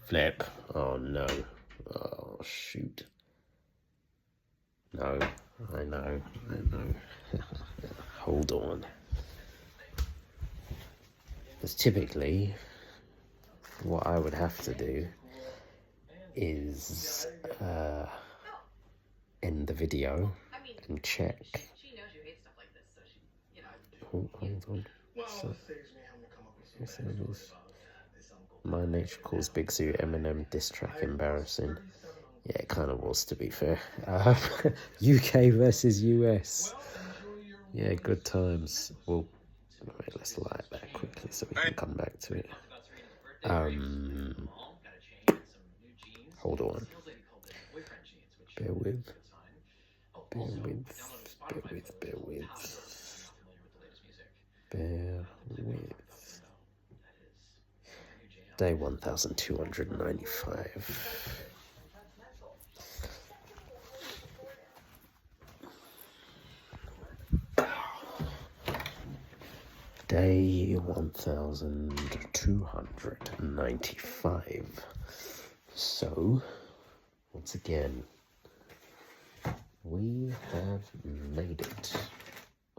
Flip. Oh no. Oh shoot. No. I know. Hold on. Because typically, what I would have to do is end the video and check. Oh, hold on. My Nature Calls Big Zoo Eminem diss track embarrassing. Yeah, it kind of was, to be fair. UK versus US. Yeah, good times. Well, wait, let's light that quickly so we can come back to it. Hold on. Bear with. Day 1295. Day 1295. So, once again, we have made it.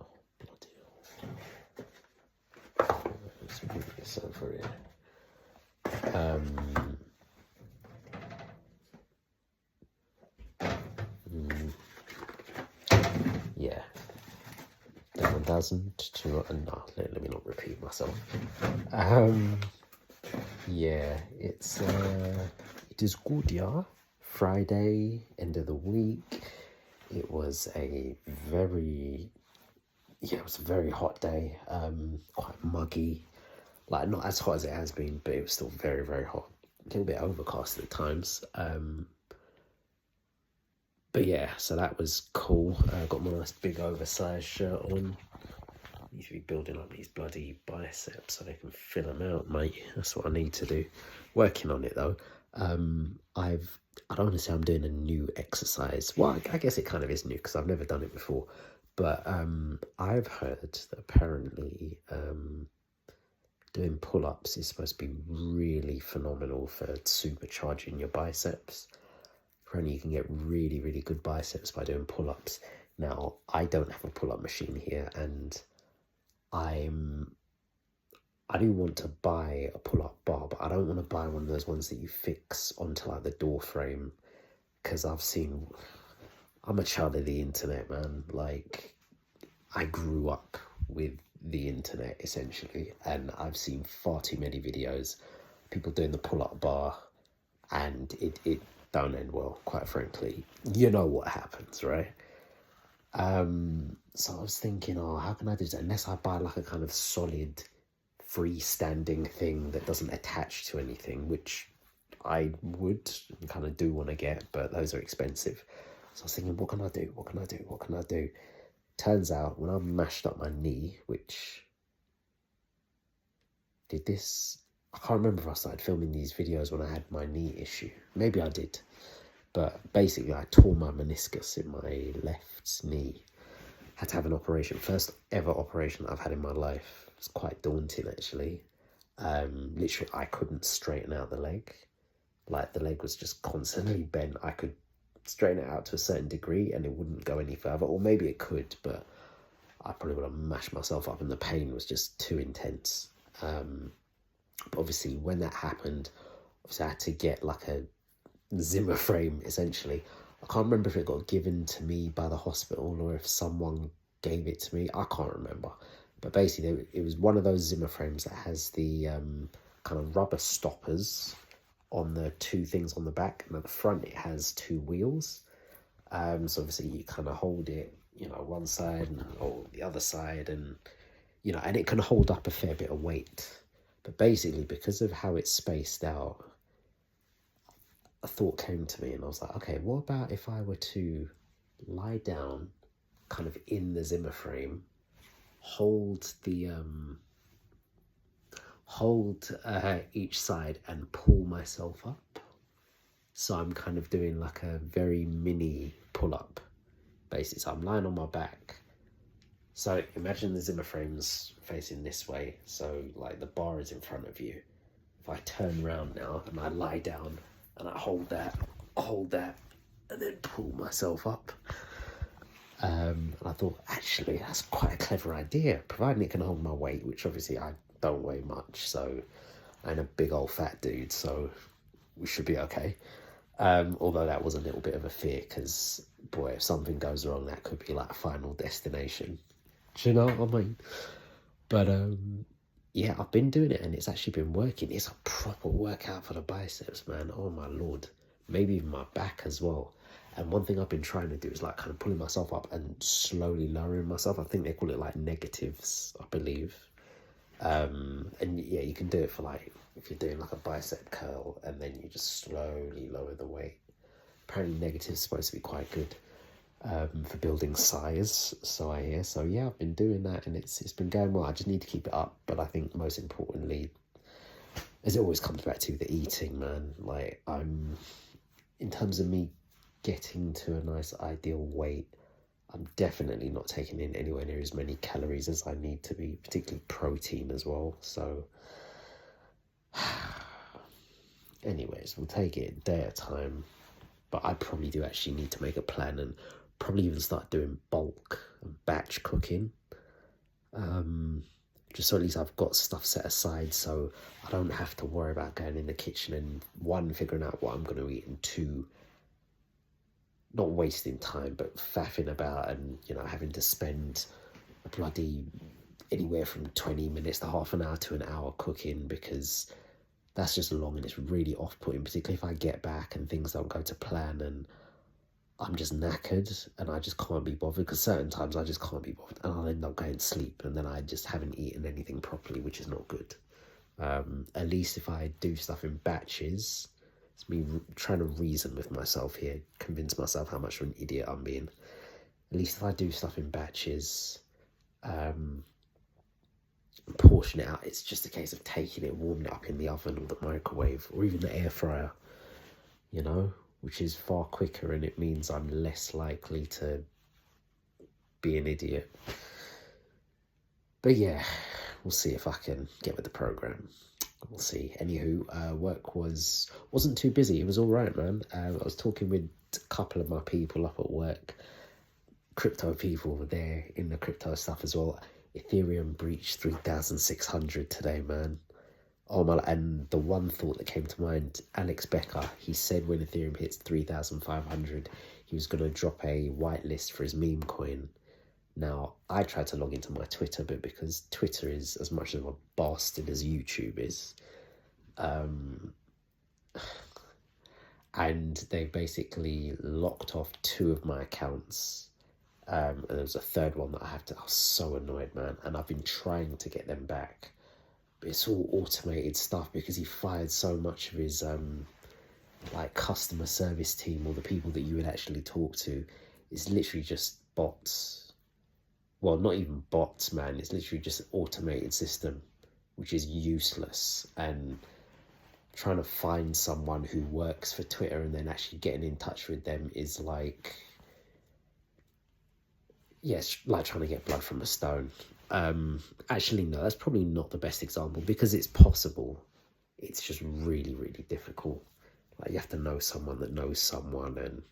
Oh, bloody hell. Let's move this over here. Yeah. 1,002. No, let me not repeat myself. Yeah, it is good, yeah. Friday, end of the week. It was a very hot day. Quite muggy. Like, not as hot as it has been, but it was still very, very hot. A little bit overcast at times. But yeah, so that was cool. Got my nice big oversized shirt on. Need to be building up these bloody biceps so they can fill them out, mate. That's what I need to do. Working on it though. I don't want to say I'm doing a new exercise. Well, I guess it kind of is new because I've never done it before. But I've heard that apparently doing pull-ups is supposed to be really phenomenal for supercharging your biceps. Apparently you can get really, really good biceps by doing pull-ups. Now, I don't have a pull-up machine here, and I do want to buy a pull-up bar, but I don't want to buy one of those ones that you fix onto like the door frame, because I'm a child of the internet, man. Like, I grew up with the internet essentially, and I've seen far too many videos, people doing the pull-up bar, and it don't end well, quite frankly. You know what happens, right? So I was thinking, oh, how can I do that? Unless I buy like a kind of solid freestanding thing that doesn't attach to anything, which I would kind of do want to get, but those are expensive. So I was thinking, what can I do? Turns out when I mashed up my knee, which I can't remember if I started filming these videos when I had my knee issue. Maybe I did. But basically, I tore my meniscus in my left knee. Had to have an operation. First ever operation that I've had in my life. It's quite daunting, actually. Literally, I couldn't straighten out the leg. Like, the leg was just constantly bent. I could straighten it out to a certain degree and it wouldn't go any further. Or maybe it could, but I probably would have mashed myself up and the pain was just too intense. But obviously, when that happened, I had to get like a Zimmer frame, essentially. I can't remember if it got given to me by the hospital or if someone gave it to me. I can't remember. But basically, it was one of those Zimmer frames that has the kind of rubber stoppers on the two things on the back. And at the front, it has two wheels. So obviously, you kind of hold it, one side or the other side. And, and it can hold up a fair bit of weight. But basically, because of how it's spaced out, a thought came to me and I was like, okay, what about if I were to lie down kind of in the Zimmer frame, hold each side and pull myself up? So I'm kind of doing like a very mini pull-up basically. So I'm lying on my back. So imagine the Zimmer frame's facing this way. So like the bar is in front of you. if I turn around now and I lie down and I hold that, and then pull myself up. And I thought, actually, that's quite a clever idea, providing it can hold my weight, which obviously I don't weigh much, so I'm a big old fat dude, so we should be okay. Although that was a little bit of a fear, because, boy, if something goes wrong, that could be like a final destination. Do you know what I mean? But, yeah, I've been doing it, and it's actually been working. It's a proper workout for the biceps, man. Oh, my Lord. Maybe even my back as well. And one thing I've been trying to do is like kind of pulling myself up and slowly lowering myself. I think they call it like negatives, I believe. And yeah, you can do it for like, if you're doing like a bicep curl and then you just slowly lower the weight. Apparently negative is supposed to be quite good for building size, so I hear. So yeah, I've been doing that and it's been going well. I just need to keep it up. But I think most importantly, as it always comes back to, the eating, man. Like, in terms of me getting to a nice ideal weight, I'm definitely not taking in anywhere near as many calories as I need to be, particularly protein as well. So anyways, we'll take it a day at a time. But I probably do actually need to make a plan and probably even start doing bulk and batch cooking. Just so at least I've got stuff set aside, so I don't have to worry about going in the kitchen and, one, figuring out what I'm going to eat, and two, not wasting time, but faffing about and, you know, having to spend a bloody anywhere from 20 minutes to half an hour to an hour cooking, because that's just long and it's really off-putting, particularly if I get back and things don't go to plan and I'm just knackered and I just can't be bothered, because certain times I just can't be bothered and I'll end up going to sleep and then I just haven't eaten anything properly, which is not good. At least if I do stuff in batches, it's me trying to reason with myself here, convince myself how much of an idiot I'm being. At least if I do stuff in batches, portion it out, it's just a case of taking it, warming it up in the oven or the microwave or even the air fryer, you know, which is far quicker, and it means I'm less likely to be an idiot. But yeah, we'll see if I can get with the program. We'll see. Anywho, work wasn't too busy. It was all right, man. I was talking with a couple of my people up at work, crypto people over there in the crypto stuff as well. Ethereum breached 3,600 today, man. Oh my! And the one thought that came to mind, Alex Becker, he said when Ethereum hits 3,500, he was going to drop a whitelist for his meme coin. Now, I tried to log into my Twitter, but because Twitter is as much of a bastard as YouTube is, and they basically locked off 2 of my accounts, and there was a third one that I was so annoyed, man, and I've been trying to get them back, but it's all automated stuff because he fired so much of his, like, customer service team, or the people that you would actually talk to. It's literally just bots. Well, not even bots, man. It's literally just an automated system, which is useless. And trying to find someone who works for Twitter and then actually getting in touch with them is like, yes, like trying to get blood from a stone. Actually, no, that's probably not the best example, because it's possible. It's just really, really difficult. Like, you have to know someone that knows someone, and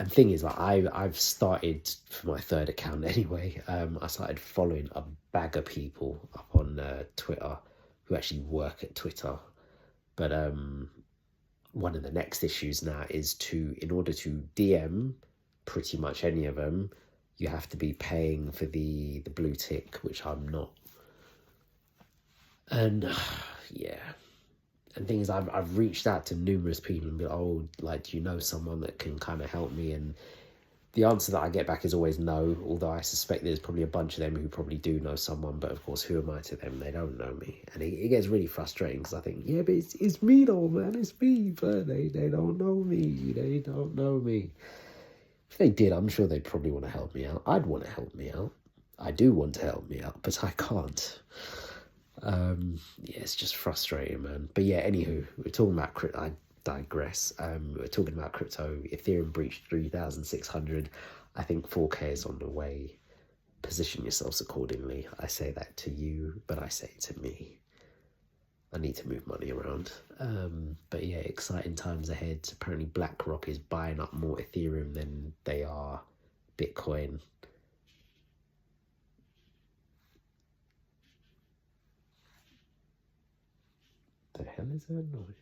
thing is, like, I've started, for my third account anyway, I started following a bag of people up on Twitter who actually work at Twitter. But one of the next issues now is in order to DM pretty much any of them, you have to be paying for the blue tick, which I'm not. And yeah. And things, I've reached out to numerous people and be like, oh, like, do you know someone that can kind of help me? And the answer that I get back is always no, although I suspect there's probably a bunch of them who probably do know someone, but of course, who am I to them? They don't know me. And it gets really frustrating, because I think, yeah, but it's me though, man, it's me, but they don't know me, they don't know me. If they did, I'm sure they'd probably want to help me out. I'd want to help me out. I do want to help me out, but I can't. Yeah, it's just frustrating, man. But yeah, anywho, we're talking about crypto. I digress. We're talking about crypto. Ethereum breached 3,600. I think 4K is on the way. Position yourselves accordingly. I say that to you, but I say it to me. I need to move money around. But yeah, exciting times ahead. Apparently BlackRock is buying up more Ethereum than they are Bitcoin. The hell is that noise?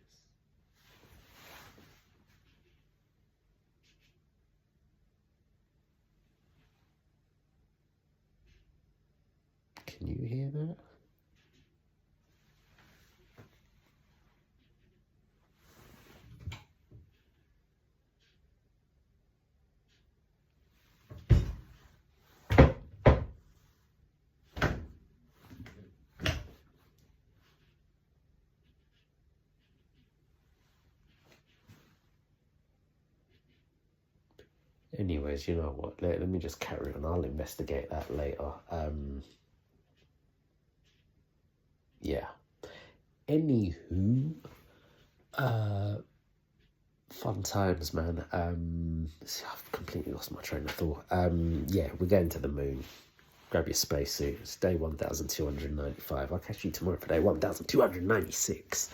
Can you hear that? Anyways, you know what? Let me just carry on. I'll investigate that later. Yeah. Anywho, fun times, man. I've completely lost my train of thought. Yeah, we're going to the moon. Grab your spacesuit. It's day 1295. I'll catch you tomorrow for day 1296.